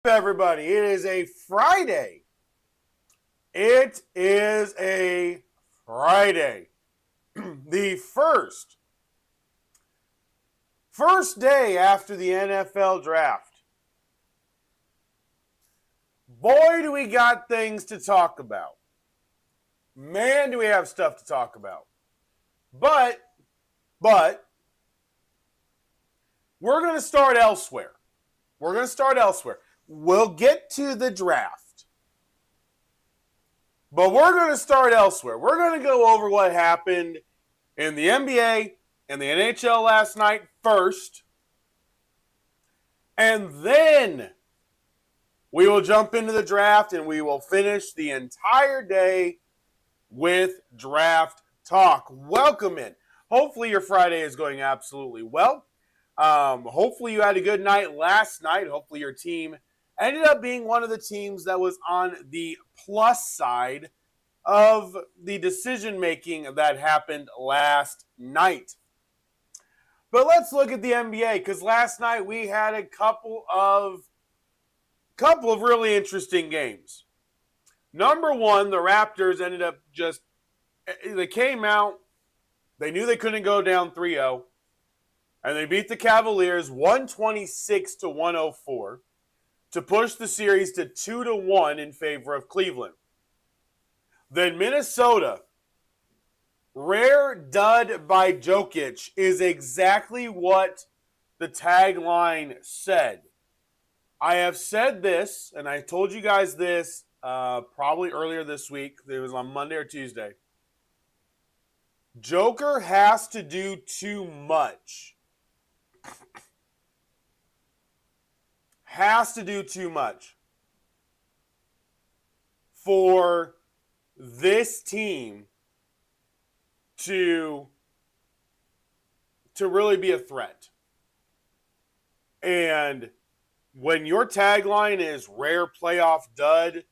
Everybody, it is a Friday. It is a Friday. The first day after the NFL draft. Boy, do we got things to talk about. Man, do we have stuff to talk about. But we're going to start elsewhere. We'll get to the draft. But we're going to start elsewhere. We're going to go over what happened in the NBA and the NHL last night first. And then we will jump into the draft and we will finish the entire day with draft talk. Welcome in. Hopefully your Friday is going absolutely well. Hopefully you had a good night last night. Hopefully your team ended up being one of the teams that was on the plus side of the decision-making that happened last night. But let's look at the NBA, because last night we had a couple of really interesting games. Number one, the Raptors ended up they came out, they knew they couldn't go down 3-0, and they beat the Cavaliers 126-104. to push the series to 2-1 in favor of Cleveland. Then Minnesota, rare dud by Jokic, is exactly what the tagline said. I have said this, and I told you guys this probably earlier this week. It was on Monday or Tuesday. Joker has to do too much. Has to do too much for this team to really be a threat. And when your tagline is rare playoff dud,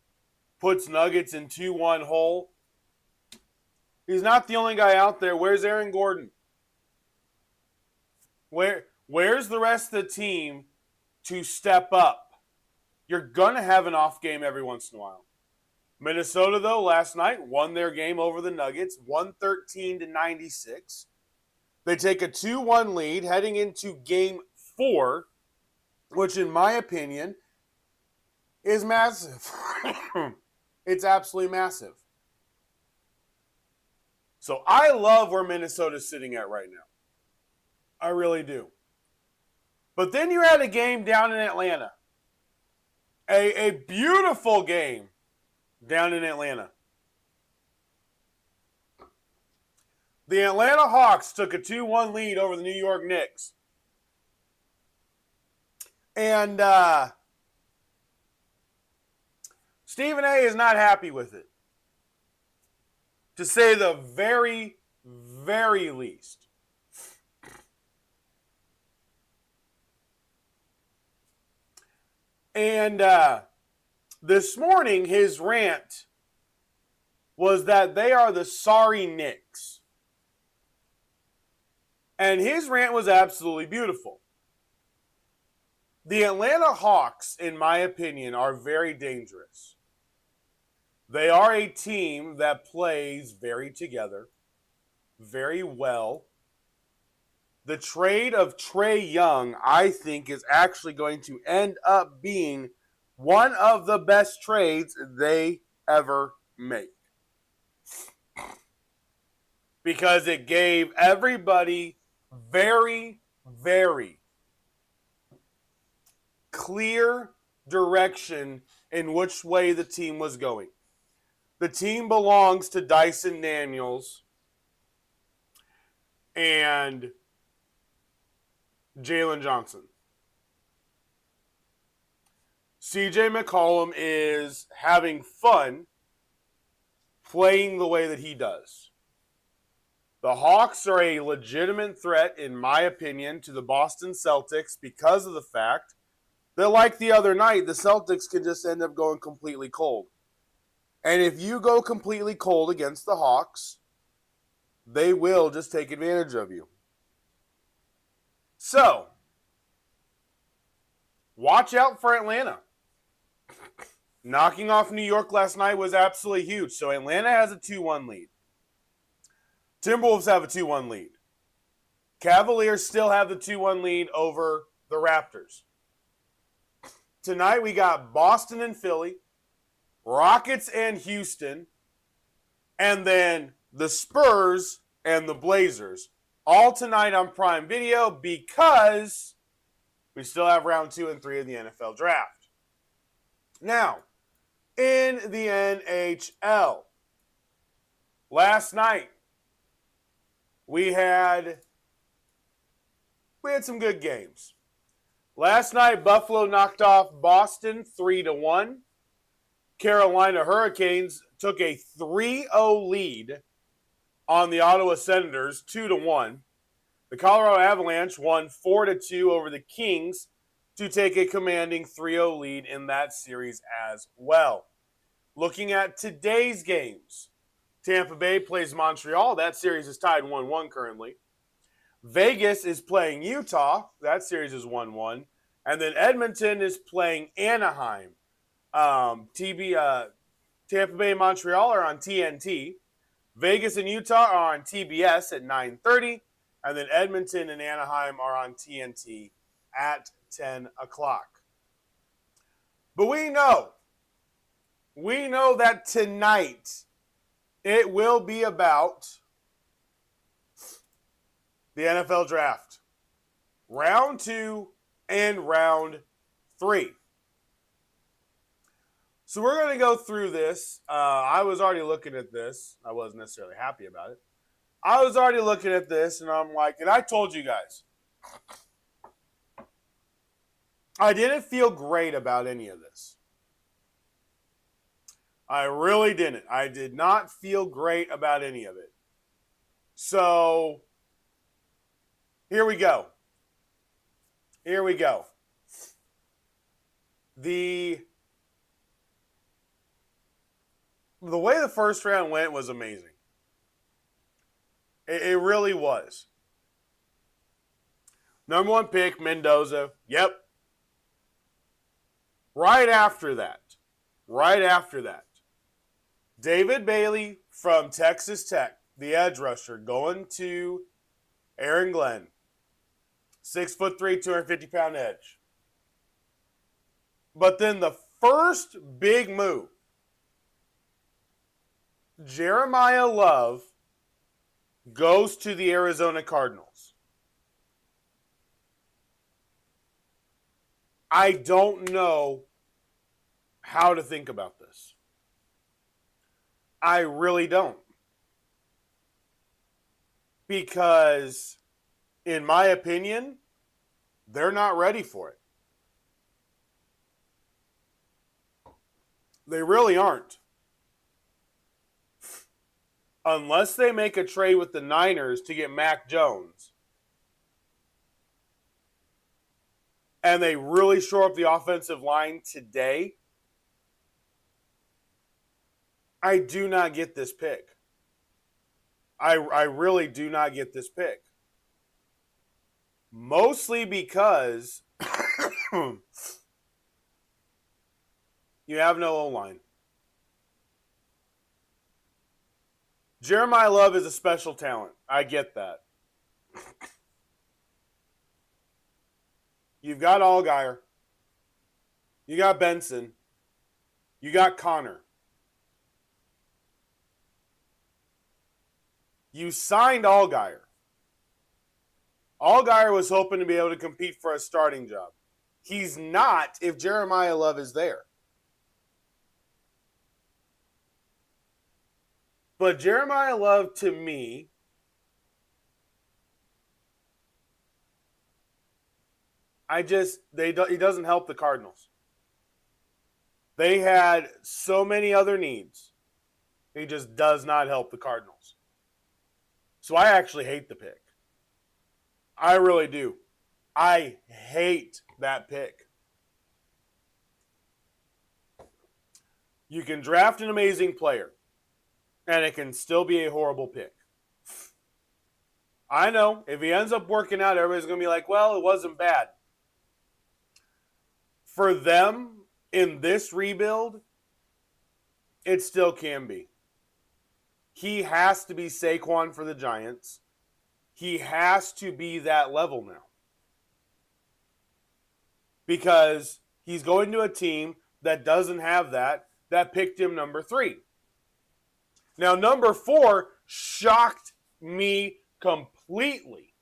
puts Nuggets in 2-1 hole, he's not the only guy out there. Where's Aaron Gordon? Where's the rest of the team to step up? You're going to have an off game every once in a while. Minnesota, though, last night won their game over the Nuggets, 113-96. They take a 2-1 lead heading into Game 4, which in my opinion is massive. It's absolutely massive. So I love where Minnesota's sitting at right now. I really do. But then you had a game down in Atlanta. A beautiful game down in Atlanta. The Atlanta Hawks took a 2-1 lead over the New York Knicks. And Stephen A. is not happy with it, to say the very, very least. And this morning, his rant was that they are the sorry Knicks. And his rant was absolutely beautiful. The Atlanta Hawks, in my opinion, are very dangerous. They are a team that plays very together, very well. The trade of Trae Young, I think, is actually going to end up being one of the best trades they ever make. Because it gave everybody very, very clear direction in which way the team was going. The team belongs to Dyson Daniels and Jalen Johnson. CJ McCollum is having fun playing the way that he does. The Hawks are a legitimate threat, in my opinion, to the Boston Celtics because of the fact that, like the other night, the Celtics can just end up going completely cold. And if you go completely cold against the Hawks, they will just take advantage of you. So, watch out for Atlanta. Knocking off New York last night was absolutely huge. So Atlanta has a 2-1 lead. Timberwolves have a 2-1 lead. Cavaliers still have the 2-1 lead over the Raptors. Tonight we got Boston and Philly, Rockets and Houston, and then the Spurs and the Blazers. All tonight on Prime Video because we still have round 2 and 3 of the NFL Draft. Now, in the NHL, last night we had some good games. Last night, Buffalo knocked off Boston 3-1. Carolina Hurricanes took a 3-0 lead on the Ottawa Senators, 2-1. The Colorado Avalanche won 4-2 over the Kings to take a commanding 3-0 lead in that series as well. Looking at today's games, Tampa Bay plays Montreal. That series is tied 1-1 currently. Vegas is playing Utah. That series is 1-1. And then Edmonton is playing Anaheim. Tampa Bay and Montreal are on TNT. Vegas and Utah are on TBS at 9:30. And then Edmonton and Anaheim are on TNT at 10 o'clock. But we know that tonight it will be about the NFL draft. Round 2 and round 3. So we're going to go through this. I was already looking at this. I wasn't necessarily happy about it. I was already looking at this, and I'm like, and I told you guys, I didn't feel great about any of this. I really didn't. I did not feel great about any of it. So, here we go. Here we go. The way the first round went was amazing. It really was. Number 1 pick, Mendoza. Yep. Right after that, David Bailey from Texas Tech, the edge rusher, going to Aaron Glenn. 6'3", 250-pound edge. But then the first big move, Jeremiah Love goes to the Arizona Cardinals. I don't know how to think about this. I really don't. Because, in my opinion, they're not ready for it. They really aren't. Unless they make a trade with the Niners to get Mac Jones, and they really shore up the offensive line today, I do not get this pick. I really do not get this pick. Mostly because you have no O-line. Jeremiah Love is a special talent. I get that. You've got Allgeier. You got Benson. You got Connor. You signed Allgeier. Allgeier was hoping to be able to compete for a starting job. He's not if Jeremiah Love is there. But Jeremiah Love, to me, he doesn't help the Cardinals. They had so many other needs. He just does not help the Cardinals. So I actually hate the pick. I really do. I hate that pick. You can draft an amazing player, and it can still be a horrible pick. I know, if he ends up working out, everybody's going to be like, well, it wasn't bad. For them, in this rebuild, it still can be. He has to be Saquon for the Giants. He has to be that level now. Because he's going to a team that doesn't have that picked him number 3. Now, number 4 shocked me completely.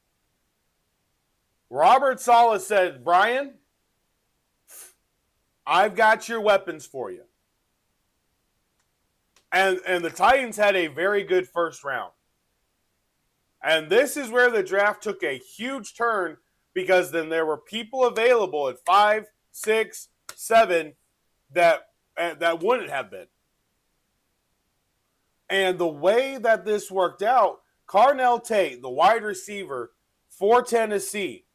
Robert Saleh said, Brian, I've got your weapons for you. And the Titans had a very good first round. And this is where the draft took a huge turn, because then there were people available at 5, 6, 7 that wouldn't have been. And the way that this worked out, Carnell Tate, the wide receiver for Tennessee,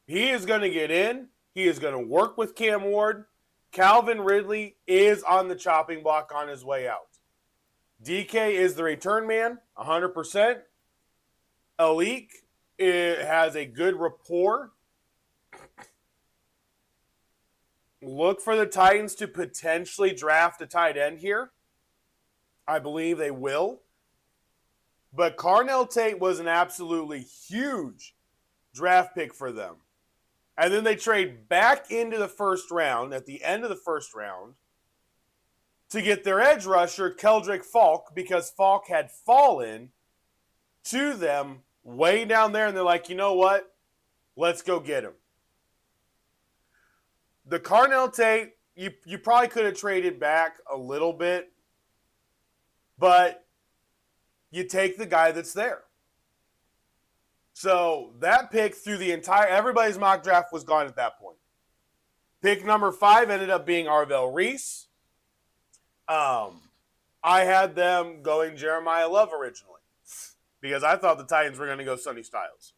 he is going to get in. He is going to work with Cam Ward. Calvin Ridley is on the chopping block on his way out. DK is the return man, 100%. Alik has a good rapport. Look for the Titans to potentially draft a tight end here. I believe they will. But Carnell Tate was an absolutely huge draft pick for them. And then they trade back into the first round, at the end of the first round, to get their edge rusher, Keldrick Falk, because Falk had fallen to them way down there, and they're like, you know what? Let's go get him. The Carnell Tate, you probably could have traded back a little bit, but you take the guy that's there. So that pick through the entire, everybody's mock draft was gone at that point. Pick number 5 ended up being Arvell Reese. I had them going Jeremiah Love originally because I thought the Titans were going to go Sonny Styles.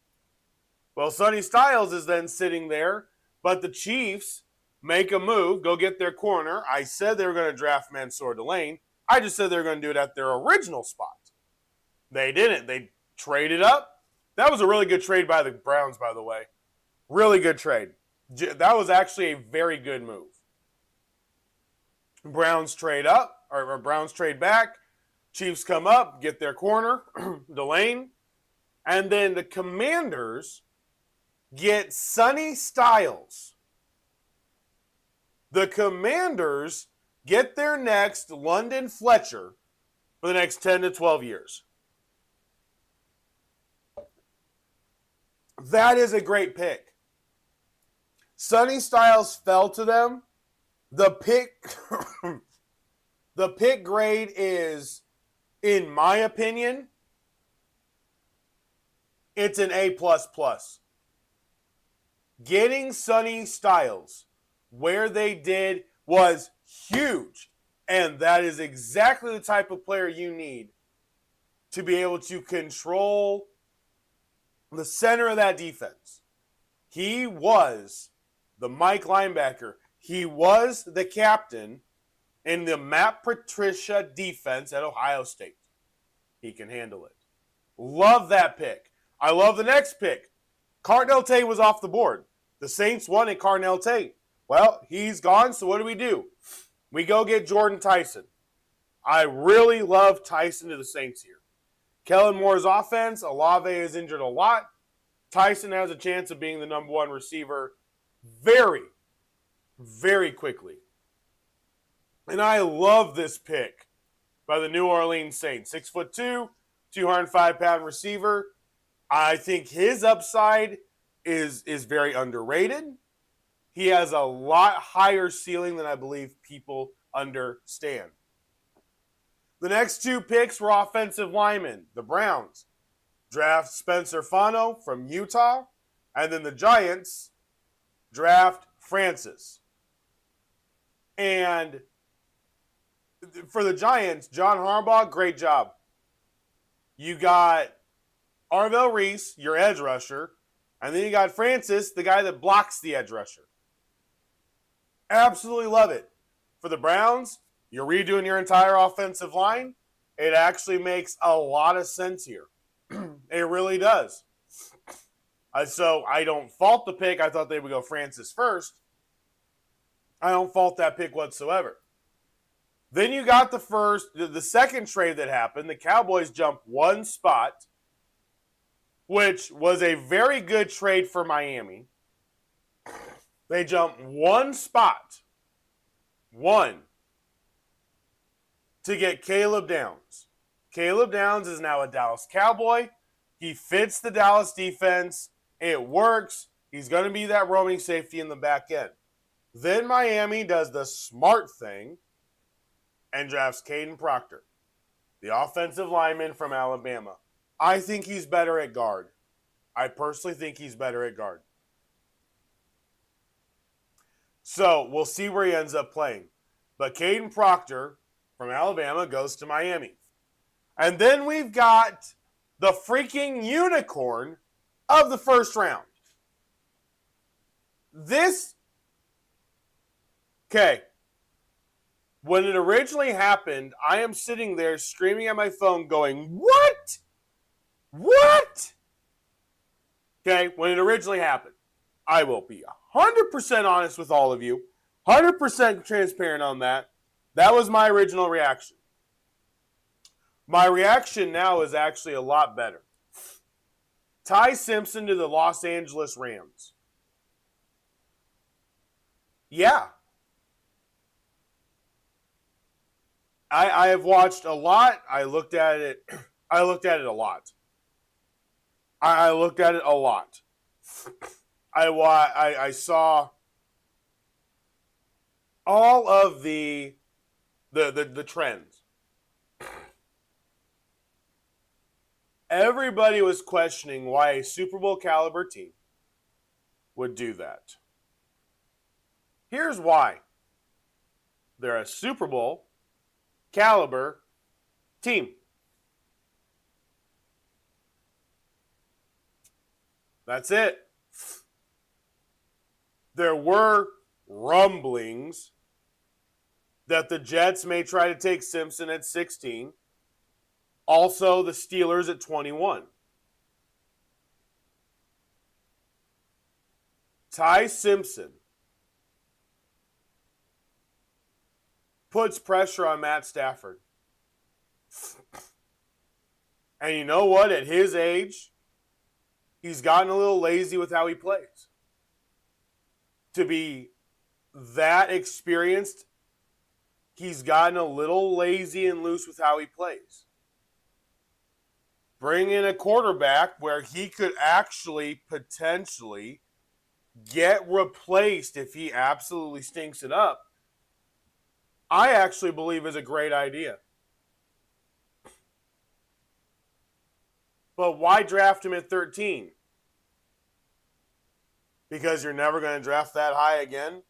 Well, Sonny Styles is then sitting there, but the Chiefs make a move, go get their corner. I said they were going to draft Mansour Delane. I just said they were going to do it at their original spot. They didn't. They traded up. That was a really good trade by the Browns, by the way. Really good trade. That was actually a very good move. Browns trade up, or Browns trade back. Chiefs come up, get their corner, Delane. And then the Commanders get Sonny Styles. The Commanders get their next London Fletcher for the next 10 to 12 years. That is a great pick. Sonny Styles fell to them. The pick grade is, in my opinion, it's an A++. Getting Sonny Styles where they did was huge. And that is exactly the type of player you need to be able to control the center of that defense. He was the Mike linebacker. He was the captain in the Matt Patricia defense at Ohio State. He can handle it. Love that pick. I love the next pick. Carnell Tate was off the board. The Saints wanted Carnell Tate. Well, he's gone, so what do? We go get Jordan Tyson. I really love Tyson to the Saints here. Kellen Moore's offense, Olave is injured a lot. Tyson has a chance of being the number 1 receiver very, very quickly. And I love this pick by the New Orleans Saints. 6'2", 205-pound receiver. I think his upside is very underrated. He has a lot higher ceiling than I believe people understand. The next 2 picks were offensive linemen. The Browns draft Spencer Fano from Utah, and then the Giants draft Francis. And for the Giants, John Harbaugh, great job. You got Arvell Reese, your edge rusher, and then you got Francis, the guy that blocks the edge rusher. Absolutely love it. For the Browns, you're redoing your entire offensive line. It actually makes a lot of sense here. It really does. So I don't fault the pick. I thought they would go Francis first. I don't fault that pick whatsoever. Then you got the second trade that happened. The Cowboys jumped 1 spot, which was a very good trade for Miami. They jumped 1 spot, 1, to get Caleb Downs. Caleb Downs is now a Dallas Cowboy. He fits the Dallas defense. It works. He's going to be that roaming safety in the back end. Then Miami does the smart thing and drafts Caden Proctor, the offensive lineman from Alabama. I think he's better at guard. I personally think he's better at guard. So we'll see where he ends up playing. But Caden Proctor from Alabama goes to Miami. And then we've got the freaking unicorn of the first round. When it originally happened, I am sitting there screaming at my phone going, what? What? Okay, when it originally happened, I will be 100% honest with all of you, 100% transparent on that. That was my original reaction. My reaction now is actually a lot better. Ty Simpson to the Los Angeles Rams. Yeah. I have watched a lot. I looked at it. I looked at it a lot. I looked at it a lot. I saw all of the trends. Everybody was questioning why a Super Bowl caliber team would do that. Here's why. They're a Super Bowl caliber team. That's it. There were rumblings that the Jets may try to take Simpson at 16. Also, the Steelers at 21. Ty Simpson puts pressure on Matt Stafford. And you know what? At his age, he's gotten a little lazy with how he plays. To be that experienced, he's gotten a little lazy and loose with how he plays. Bring in a quarterback where he could actually potentially get replaced if he absolutely stinks it up, I actually believe is a great idea. But why draft him at 13? Because you're never going to draft that high again?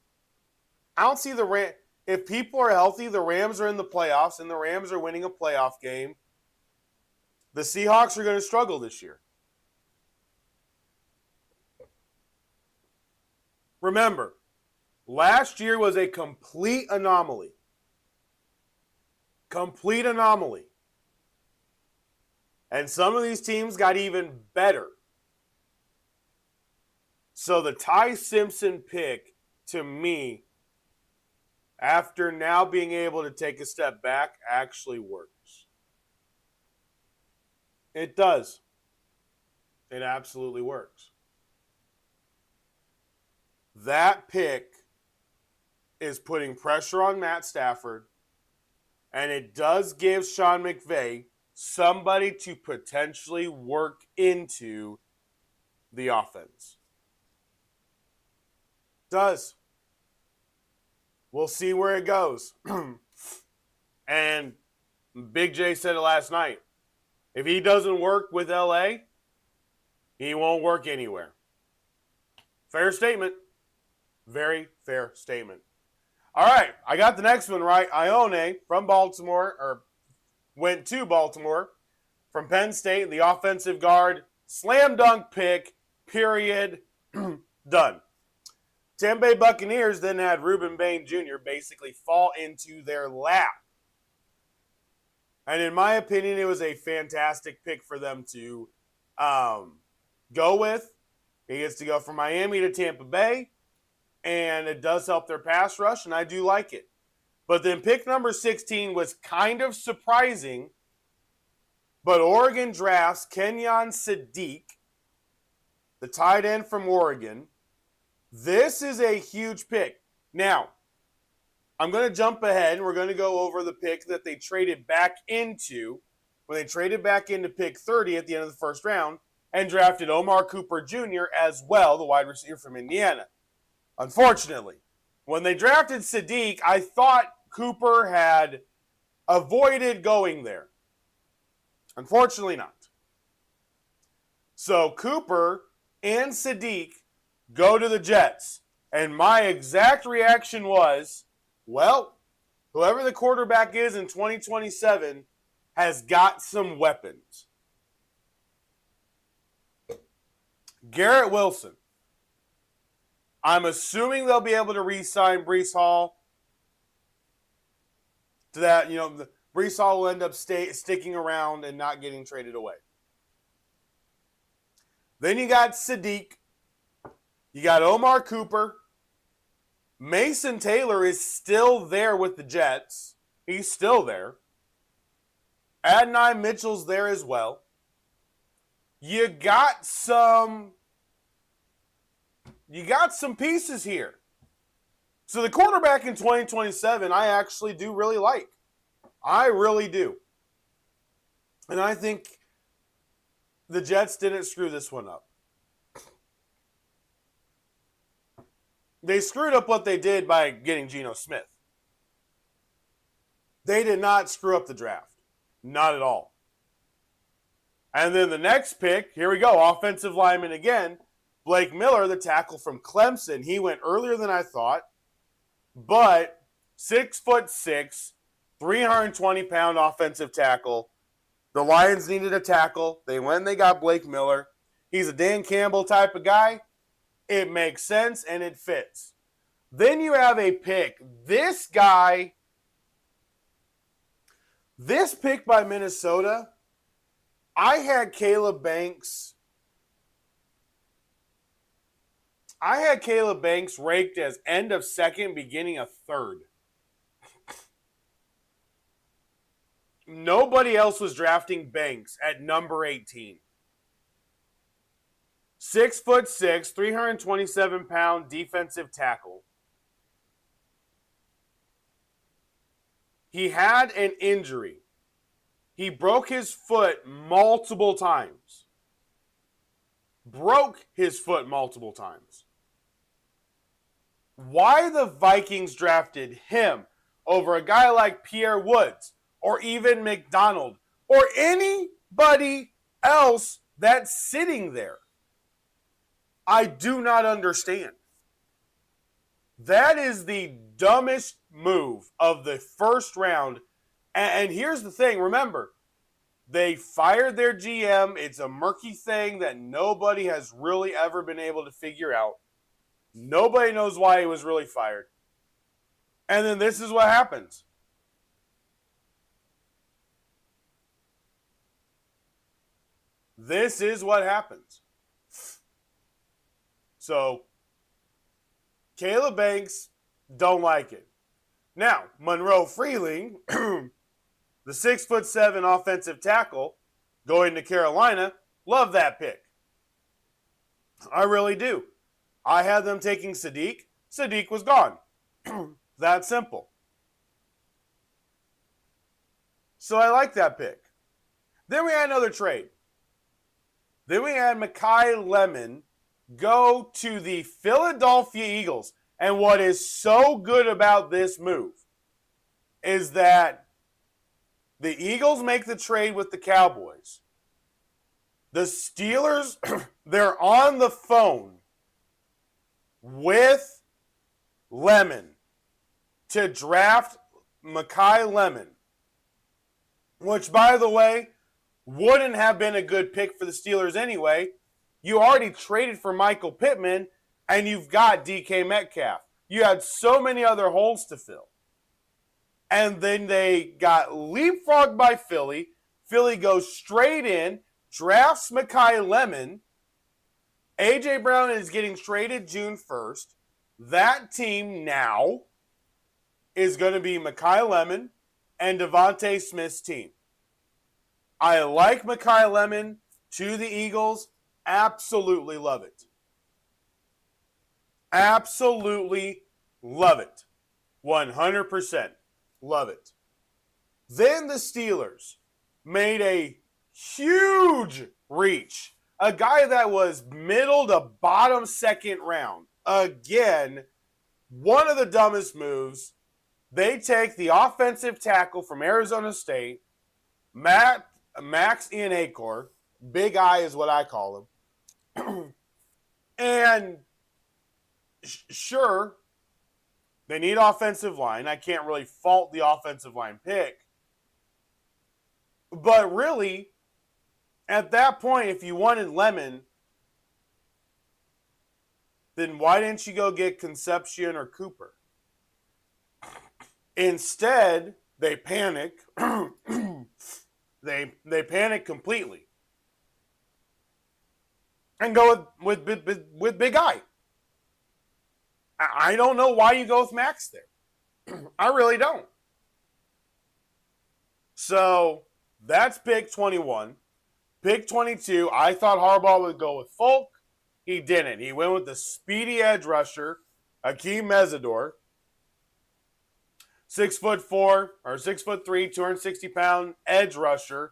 I don't see the Rams. If people are healthy, the Rams are in the playoffs and the Rams are winning a playoff game. The Seahawks are going to struggle this year. Remember, last year was a complete anomaly. Complete anomaly. And some of these teams got even better. So the Ty Simpson pick, to me, after now being able to take a step back, actually works. It does. It absolutely works. That pick is putting pressure on Matt Stafford, and it does give Sean McVay somebody to potentially work into the offense. Does. We'll see where it goes. And Big J said it last night. If he doesn't work with LA, he won't work anywhere. Fair statement. Very fair statement. All right, I got the next one right. Ione from Baltimore, or went to Baltimore from Penn State, the offensive guard. Slam dunk pick, period, done. Tampa Bay Buccaneers then had Ruben Bain Jr. basically fall into their lap. And in my opinion, it was a fantastic pick for them to go with. He gets to go from Miami to Tampa Bay, and it does help their pass rush, and I do like it. But then pick number 16 was kind of surprising, but Oregon drafts Kenyon Sadiq, the tight end from Oregon. This is a huge pick. Now, I'm going to jump ahead, and we're going to go over the pick that they traded back into when they traded back into pick 30 at the end of the first round and drafted Omar Cooper Jr. as well, the wide receiver from Indiana. Unfortunately, when they drafted Sadiq, I thought Cooper had avoided going there. Unfortunately not. So Cooper and Sadiq go to the Jets. And my exact reaction was, well, whoever the quarterback is in 2027 has got some weapons. Garrett Wilson. I'm assuming they'll be able to re-sign Breece Hall. To that, Breece Hall will end up sticking around and not getting traded away. Then you got Sadiq. You got Omar Cooper. Mason Taylor is still there with the Jets. He's still there. Adonai Mitchell's there as well. You got some pieces here. So the quarterback in 2027, I actually do really like. I really do. And I think the Jets didn't screw this one up. They screwed up what they did by getting Geno Smith. They did not screw up the draft. Not at all. And then the next pick, here we go, offensive lineman again. Blake Miller, the tackle from Clemson. He went earlier than I thought, but 6'6", 320-pound offensive tackle. The Lions needed a tackle. They went and they got Blake Miller. He's a Dan Campbell type of guy. It makes sense and it fits. Then you have a pick. This pick by Minnesota, I had Caleb Banks. Raked as end of second, beginning of third. Nobody else was drafting Banks at number 18. 6'6", 327-pound defensive tackle. He had an injury. He broke his foot multiple times. Why the Vikings drafted him over a guy like Pierre Woods or even McDonald or anybody else that's sitting there, I do not understand. That is the dumbest move of the first round. And here's the thing, remember, they fired their GM. It's a murky thing that nobody has really ever been able to figure out. Nobody knows why he was really fired. And then this is what happens. This is what happens. So, Caleb Banks, don't like it. Now, Monroe Freeling, the 6'7" offensive tackle, going to Carolina, love that pick. I really do. I had them taking Sadiq. Sadiq was gone. That simple. So I like that pick. Then we had another trade. Then we had Makai Lemon go to the Philadelphia Eagles. And what is so good about this move is that the Eagles make the trade with the Cowboys. The Steelers, they're on the phone with Lemon to draft Makai Lemon, which, by the way, wouldn't have been a good pick for the Steelers anyway. You already traded for Michael Pittman, and you've got DK Metcalf. You had so many other holes to fill. And then they got leapfrogged by Philly. Philly goes straight in, drafts Makai Lemon. A.J. Brown is getting traded June 1st. That team now is going to be Makai Lemon and Devontae Smith's team. I like Makai Lemon to the Eagles. Absolutely love it. Absolutely love it. 100% love it. Then the Steelers made a huge reach. A guy that was middle to bottom second round. Again, one of the dumbest moves. They take the offensive tackle from Arizona State, Max Ian-Acor. Big Eye is what I call him. And sure, they need offensive line. I can't really fault the offensive line pick. But really, at that point, if you wanted Lemon, then why didn't you go get Concepcion or Cooper? Instead, they panic. They panic completely. And go with Big Eye. I don't know why you go with Max there. I really don't. So, that's pick 21. Pick 22, I thought Harbaugh would go with Folk. He didn't. He went with the speedy edge rusher, Akeem Mesidor. 6'4" or 6'3", 260-pound edge rusher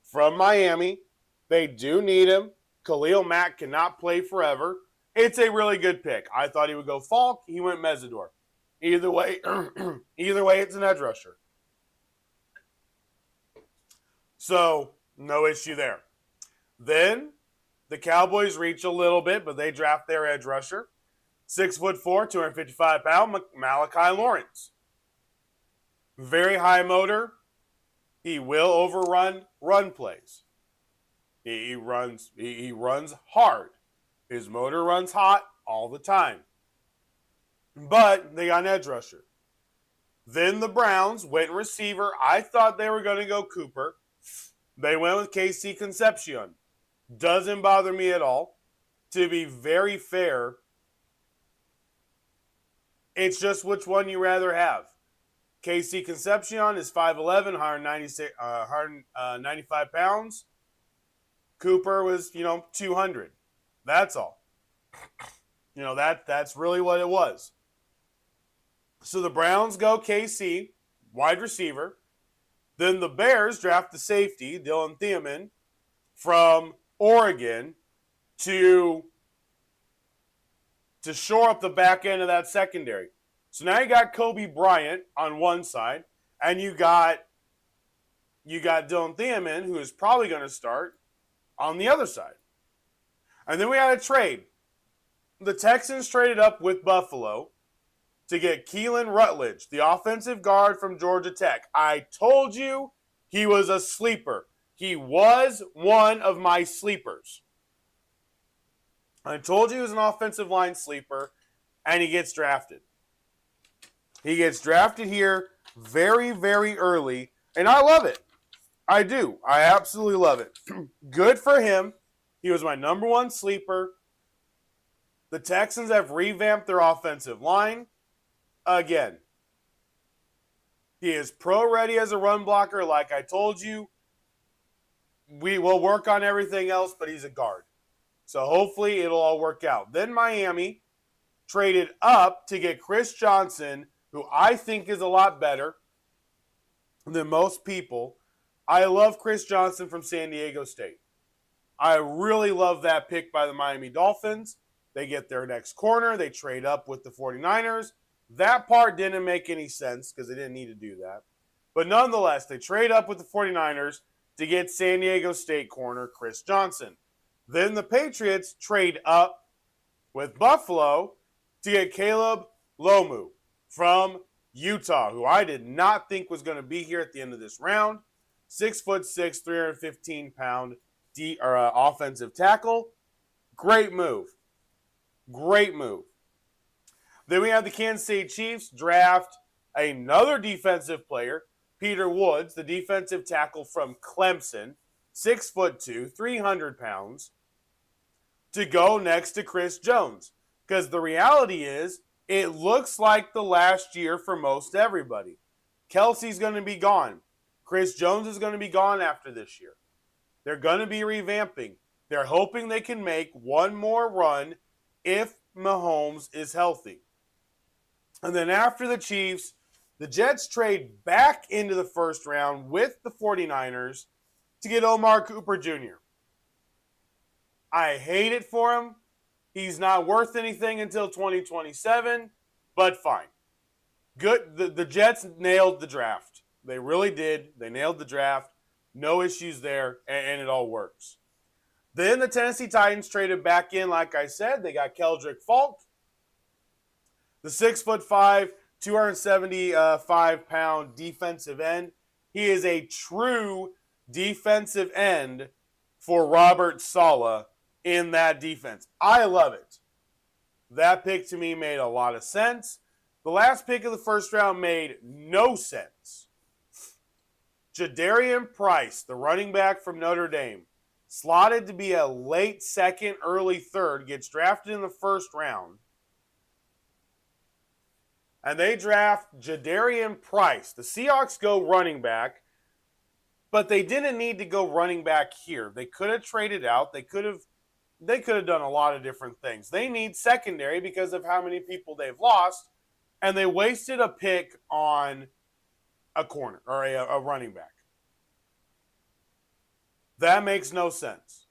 from Miami. They do need him. Khalil Mack cannot play forever. It's a really good pick. I thought he would go Falk. He went Mesidor. Either way, it's an edge rusher. So, no issue there. Then, the Cowboys reach a little bit, but they draft their edge rusher. 6'4", 255-pound Malachi Lawrence. Very high motor. He will overrun run plays. He runs hard. His motor runs hot all the time. But they got an edge rusher. Then the Browns went receiver. I thought they were going to go Cooper. They went with KC Concepcion. Doesn't bother me at all. To be very fair, it's just which one you rather have. KC Concepcion is 5'11", 195 pounds. Cooper was, 200. That's all. That's really what it was. So the Browns go KC, wide receiver. Then the Bears draft the safety, Dylan Thiemann, from Oregon to shore up the back end of that secondary. So now you got Kobe Bryant on one side, and you got Dylan Thiemann, who is probably going to start, on the other side. And then we had a trade. The Texans traded up with Buffalo to get Keelan Rutledge, the offensive guard from Georgia Tech. I told you he was a sleeper. He was one of my sleepers. I told you he was an offensive line sleeper, and he gets drafted. He gets drafted here very, very early, and I love it. I do. I absolutely love it. Good for him. He was my number one sleeper. The Texans have revamped their offensive line. Again, he is pro-ready as a run blocker, like I told you. We will work on everything else, but he's a guard. So hopefully it'll all work out. Then Miami traded up to get Chris Johnson, who I think is a lot better than most people. I love Chris Johnson from San Diego State. I really love that pick by the Miami Dolphins. They get their next corner. They trade up with the 49ers. That part didn't make any sense because they didn't need to do that. But nonetheless, they trade up with the 49ers to get San Diego State corner Chris Johnson. Then the Patriots trade up with Buffalo to get Caleb Lomu from Utah, who I did not think was going to be here at the end of this round. 6'6", 315-pound offensive tackle. Great move. Great move. Then we have the Kansas City Chiefs draft another defensive player, Peter Woods, the defensive tackle from Clemson, 6'2", 300 pounds, to go next to Chris Jones. Because the reality is, it looks like the last year for most everybody. Kelsey's going to be gone. Chris Jones is going to be gone after this year. They're going to be revamping. They're hoping they can make one more run if Mahomes is healthy. And then after the Chiefs, the Jets trade back into the first round with the 49ers to get Omar Cooper Jr. I hate it for him. He's not worth anything until 2027, but fine. Good. The Jets nailed the draft. They really did. They nailed the draft. No issues there, and it all works. Then the Tennessee Titans traded back in, like I said. They got Keldrick Falk, the 6'5", 275-pound defensive end. He is a true defensive end for Robert Saleh in that defense. I love it. That pick to me made a lot of sense. The last pick of the first round made no sense. Jadarian Price, the running back from Notre Dame, slotted to be a late second, early third, gets drafted in the first round. And they draft Jadarian Price. The Seahawks go running back, but they didn't need to go running back here. They could have traded out. They could have done a lot of different things. They need secondary because of how many people they've lost, and they wasted a pick on a corner or a running back. That makes no sense.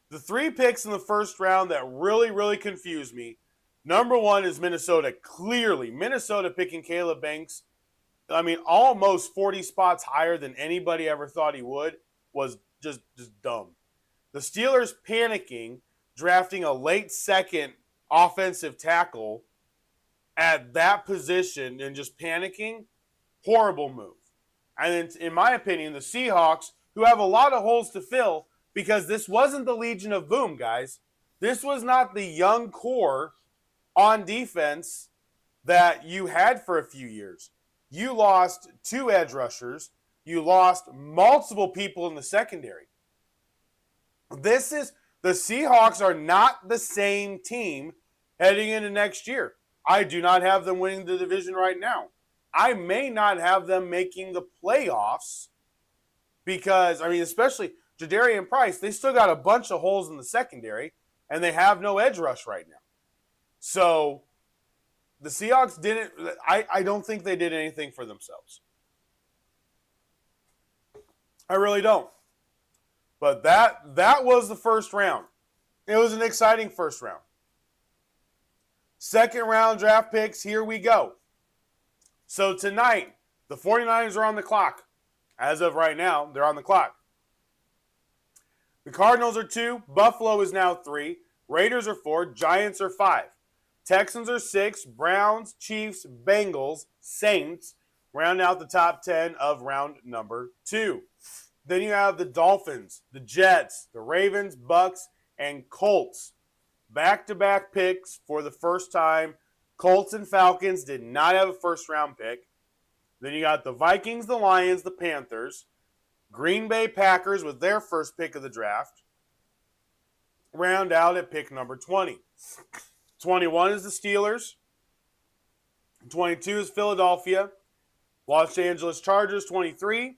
The 3 picks in the first round that really, really confused me. Number 1 is Minnesota. Clearly, Minnesota picking Caleb Banks, I mean, almost 40 spots higher than anybody ever thought he would, was just dumb. The Steelers panicking, drafting a late second offensive tackle at that position and just panicking, horrible move. And in my opinion, the Seahawks, who have a lot of holes to fill, because this wasn't the Legion of Boom, guys. This was not the young core on defense that you had for a few years. You lost 2 edge rushers. You lost multiple people in the secondary. The Seahawks are not the same team heading into next year. I do not have them winning the division right now. I may not have them making the playoffs because, I mean, especially Jadarian Price, they still got a bunch of holes in the secondary, and they have no edge rush right now. So the Seahawks didn't – I don't think they did anything for themselves. I really don't. But that was the first round. It was an exciting first round. Second round draft picks, here we go. So tonight, the 49ers are on the clock. As of right now, they're on the clock. The Cardinals are 2. Buffalo is now 3. Raiders are 4. Giants are 5. Texans are 6. Browns, Chiefs, Bengals, Saints round out the top 10 of round number 2. Then you have the Dolphins, the Jets, the Ravens, Bucks, and Colts. Back-to-back picks for the first time. Colts and Falcons did not have a first-round pick. Then you got the Vikings, the Lions, the Panthers. Green Bay Packers with their first pick of the draft. Round out at pick number 20. 21 is the Steelers. 22 is Philadelphia. Los Angeles Chargers, 23.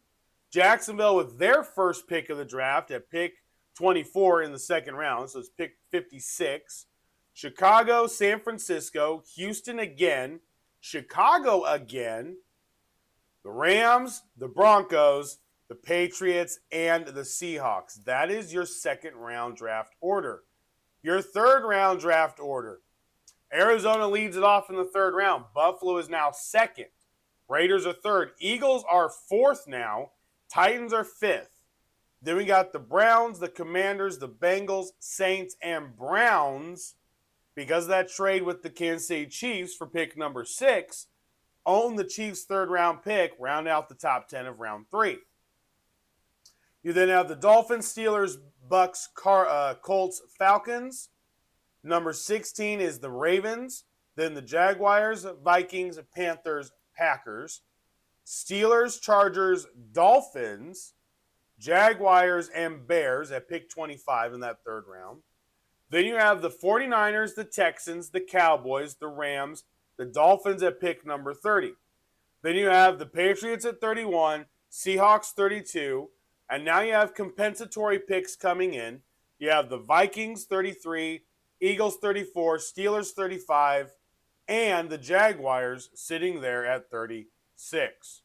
Jacksonville with their first pick of the draft at pick 24 in the second round. So it's pick 56. Chicago, San Francisco, Houston again, Chicago again, the Rams, the Broncos, the Patriots, and the Seahawks. That is your second round draft order. Your third round draft order. Arizona leads it off in the third round. Buffalo is now second. Raiders are third. Eagles are fourth now. Titans are fifth. Then we got the Browns, the Commanders, the Bengals, Saints, and Browns. Because of that trade with the Kansas City Chiefs for pick number 6, own the Chiefs' third round pick, round out the top 10 of round 3. You then have the Dolphins, Steelers, Bucks, Colts, Falcons. Number 16 is the Ravens. Then the Jaguars, Vikings, Panthers, Packers. Steelers, Chargers, Dolphins, Jaguars, and Bears at pick 25 in that third round. Then you have the 49ers, the Texans, the Cowboys, the Rams, the Dolphins at pick number 30. Then you have the Patriots at 31, Seahawks 32, and now you have compensatory picks coming in. You have the Vikings 33, Eagles 34, Steelers 35, and the Jaguars sitting there at 36.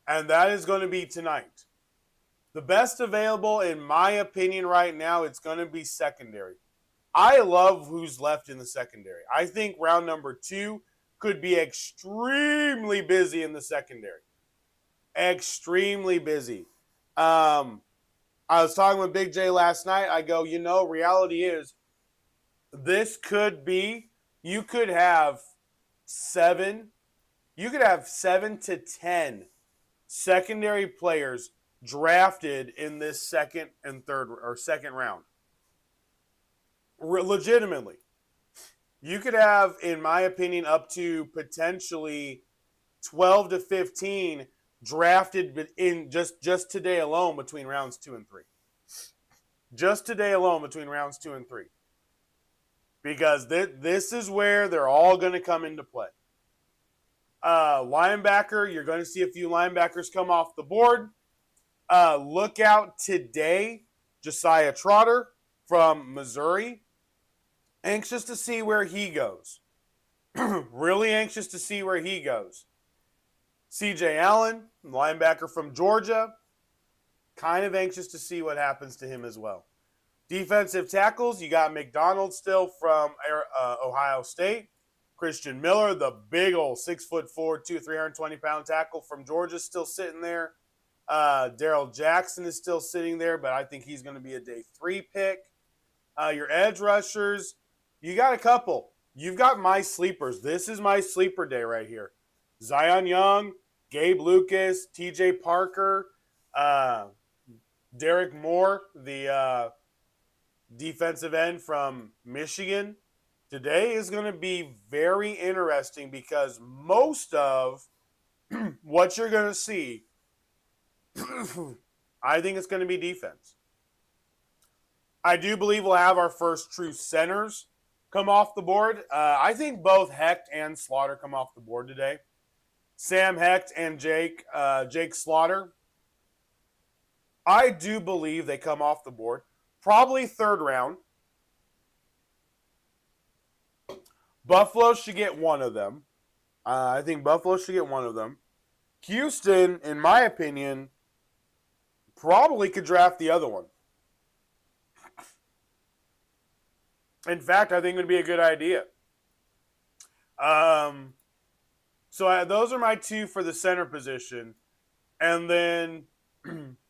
And that is going to be tonight. The best available, in my opinion, right now, it's going to be secondary. I love who's left in the secondary. I think round number 2 could be extremely busy in the secondary. Extremely busy. I was talking with Big J last night. I go, reality is this could be, you could have 7 to 10 secondary players drafted in this second round. Legitimately. You could have, in my opinion, up to potentially 12 to 15 drafted in just today alone between rounds 2 and 3. Just today alone between rounds 2 and 3. Because this is where they're all going to come into play. Linebacker, you're going to see a few linebackers come off the board. Look out today, Josiah Trotter from Missouri. Anxious to see where he goes. Really anxious to see where he goes. CJ Allen, linebacker from Georgia, kind of anxious to see what happens to him as well. Defensive tackles, you got McDonald still from Ohio State. Christian Miller, the big old 6'4", 320-pound tackle from Georgia, still sitting there. Darrell Jackson is still sitting there, but I think he's going to be a day 3 pick. Your edge rushers, you got a couple. You've got my sleepers. This is my sleeper day right here. Zion Young, Gabe Lucas, TJ Parker, Derek Moore, the defensive end from Michigan. Today is going to be very interesting because most of what you're going to see, I think it's going to be defense. I do believe we'll have our first true centers come off the board. I think both Hecht and Slaughter come off the board today. Sam Hecht and Jake Slaughter. I do believe they come off the board. Probably 3rd round. Buffalo should get one of them. I think Buffalo should get one of them. Houston, in my opinion, probably could draft the other one. In fact, I think it would be a good idea. So those are my 2 for the center position. And then,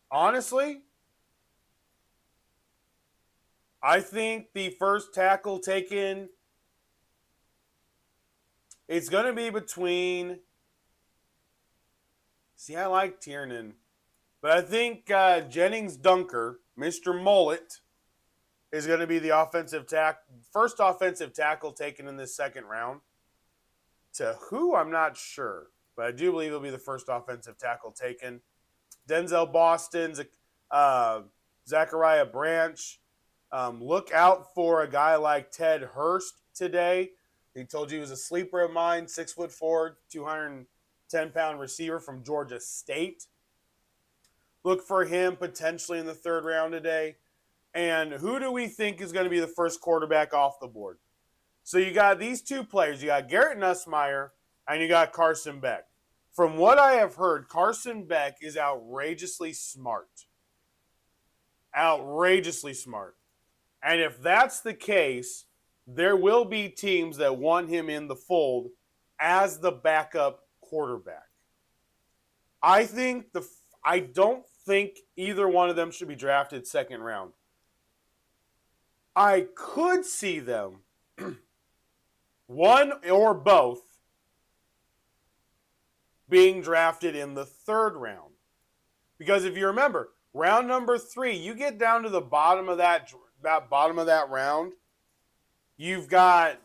honestly, I think the first tackle taken, it's going to be between, I like Tiernan, but I think Jennings Dunker, Mr. Mullet, is going to be the first offensive tackle taken in this 2nd round. To who, I'm not sure, but I do believe he'll be the first offensive tackle taken. Denzel Boston, Zachariah Branch. Look out for a guy like Ted Hurst today. He told you he was a sleeper of mine, 6'4", 210-pound receiver from Georgia State. Look for him potentially in the 3rd round today. And who do we think is going to be the first quarterback off the board? So you got these 2 players. You got Garrett Nussmeier and you got Carson Beck. From what I have heard, Carson Beck is outrageously smart. Outrageously smart. And if that's the case, there will be teams that want him in the fold as the backup quarterback. I don't think either one of them should be drafted 2nd round. I could see them, one or both, being drafted in the 3rd round. Because if you remember, round number 3, you get down to the bottom of that round, you've got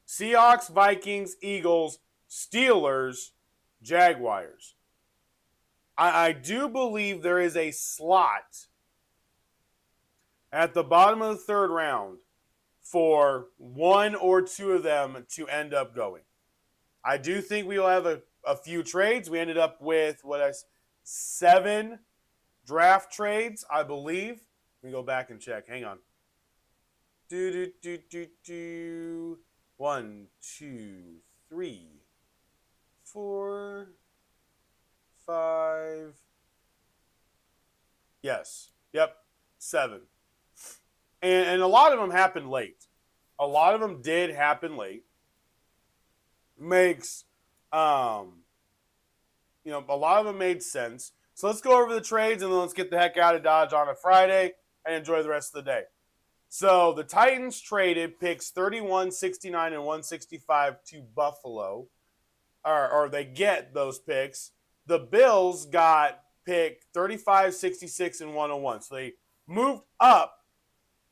Seahawks, Vikings, Eagles, Steelers, Jaguars. I do believe there is a slot at the bottom of the 3rd round for one or 2 of them to end up going. I do think we will have a few trades. We ended up with 7 draft trades, I believe. Let me go back and check. Hang on. 1, 2, 3, 4, 5. Yes. Yep. 7. And a lot of them happened late. A lot of them did happen late. Makes, a lot of them made sense. So let's go over the trades and then let's get the heck out of Dodge on a Friday and enjoy the rest of the day. So the Titans traded picks 31, 69, and 165 to Buffalo. Or they get those picks. The Bills got pick 35, 66, and 101. So they moved up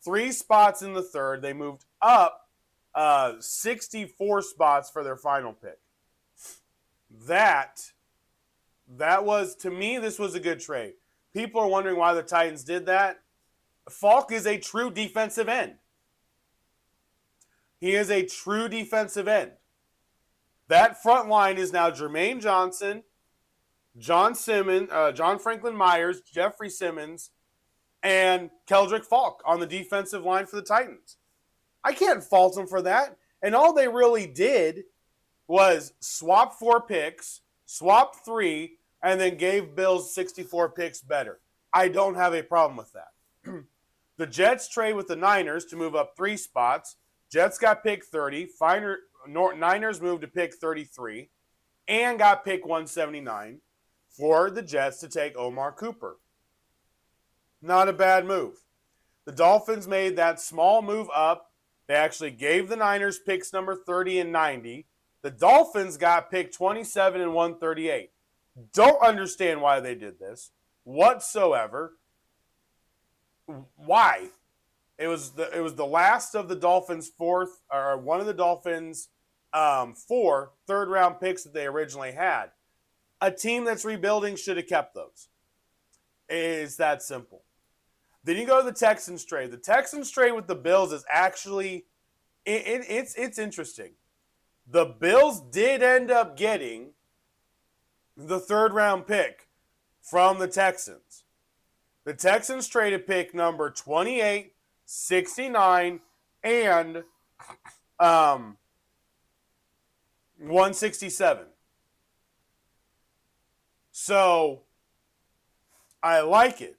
3 spots in the 3rd. They moved up 64 spots for their final pick. That was, to me, this was a good trade. People are wondering why the Titans did that. Falk is a true defensive end. He is a true defensive end. That front line is now Jermaine Johnson, John Franklin Myers, Jeffrey Simmons, and Keldrick Falk on the defensive line for the Titans. I can't fault him for that. And all they really did was swap 4 picks, swap 3, and then gave Bills 64 picks better. I don't have a problem with that. The Jets trade with the Niners to move up 3 spots. Jets got pick 30. Niners moved to pick 33 and got pick 179 for the Jets to take Omar Cooper. Not a bad move. The Dolphins made that small move up. They actually gave the Niners picks number 30 and 90. The Dolphins got pick 27 and 138. Don't understand why they did this whatsoever. Why? It was the last of the Dolphins' one of the Dolphins' 4 third-round picks that they originally had. A team that's rebuilding should have kept those. It's that simple. Then you go to the Texans trade. The Texans trade with the Bills is actually it's interesting. The Bills did end up getting the third-round pick from the Texans. The Texans traded pick number 28, 69, and 167. So, I like it.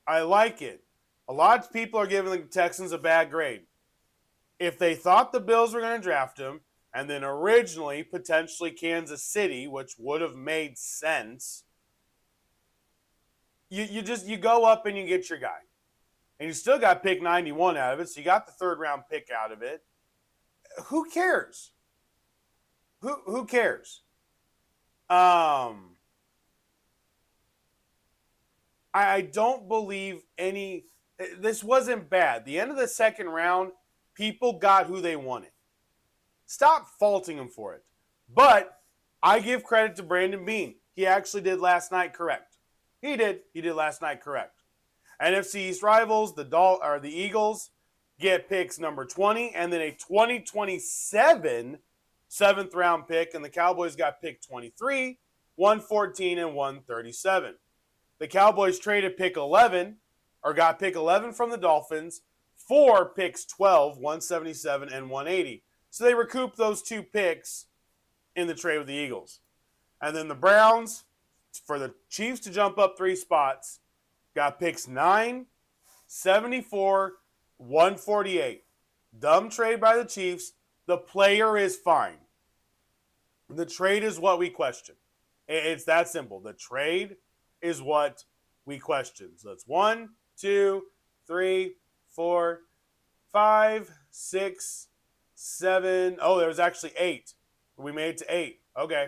I like it. A lot of people are giving the Texans a bad grade. If they thought the Bills were going to draft him, and then originally potentially Kansas City, which would have made sense, you go up and you get your guy. And you still got pick 91 out of it, so you got the third round pick out of it. Who cares? Who cares? I don't believe any. This wasn't bad. The end of the second round, people got who they wanted. Stop faulting them for it. But I give credit to Brandon Beane. He actually did last night correct. He did last night correct. NFC East rivals, the Eagles, get picks number 20 and then a 2027 seventh round pick, and the Cowboys got pick 23, 114, and 137. The Cowboys traded pick 11, or got pick 11 from the Dolphins for picks 12, 177, and 180. So they recouped those 2 picks in the trade with the Eagles. And then the Browns, for the Chiefs to jump up 3 spots, got picks 9, 74, 148. Dumb trade by the Chiefs. The player is fine. The trade is what we question. It's that simple. The trade is what we question. So it's 1, 2, 3, 4, 5, 6, 7. Oh, there was actually 8. We made it to 8. Okay.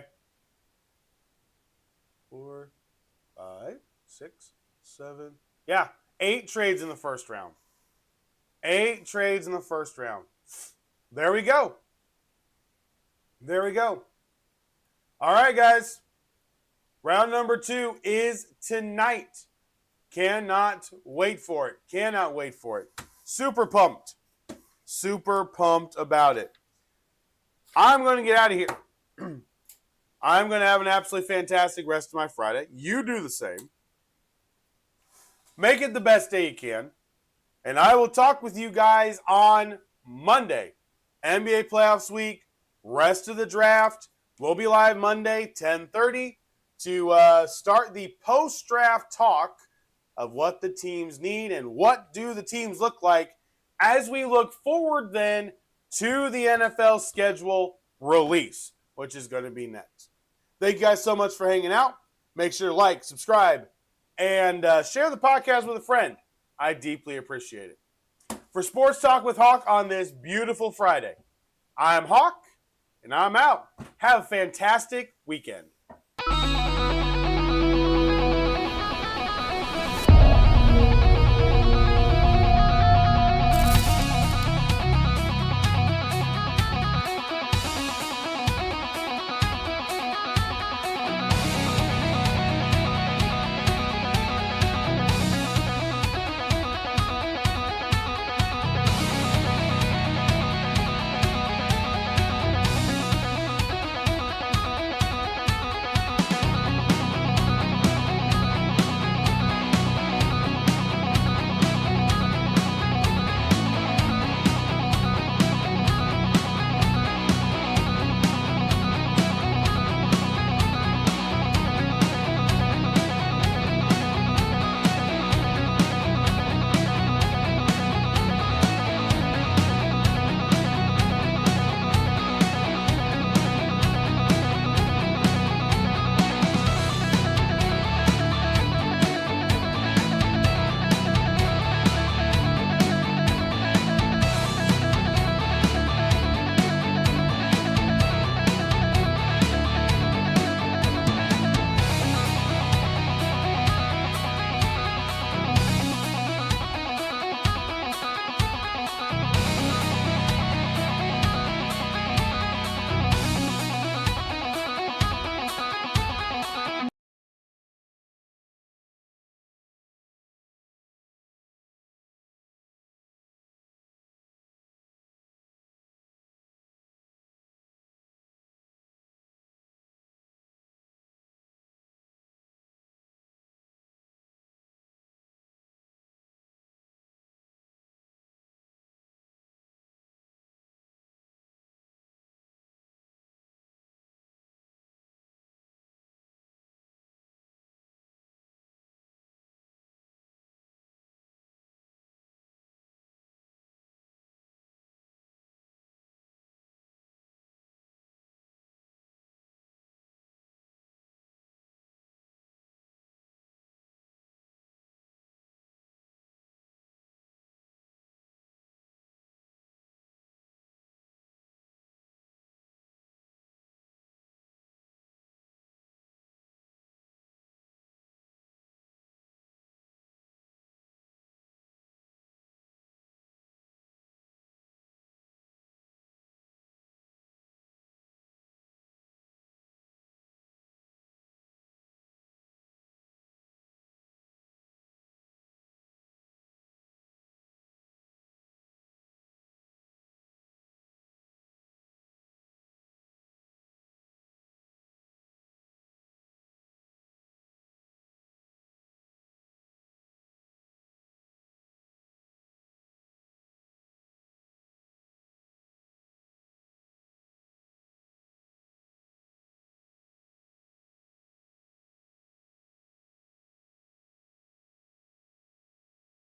4, 5, 6, 7. Yeah, 8 trades in the first round. 8 trades in the first round. There we go. There we go. All right, guys. Round number 2 is tonight. Cannot wait for it. Cannot wait for it. Super pumped. Super pumped about it. I'm going to get out of here. I'm going to have an absolutely fantastic rest of my Friday. You do the same. Make it the best day you can. And I will talk with you guys on Monday. NBA playoffs week, rest of the draft. We'll be live Monday, 10:30, to start the post-draft talk of what the teams need and what do the teams look like as we look forward then to the NFL schedule release, which is going to be next. Thank you guys so much for hanging out. Make sure to like, subscribe, and share the podcast with a friend. I deeply appreciate it. For Sports Talk with Hawk on this beautiful Friday, I'm Hawk, and I'm out. Have a fantastic weekend.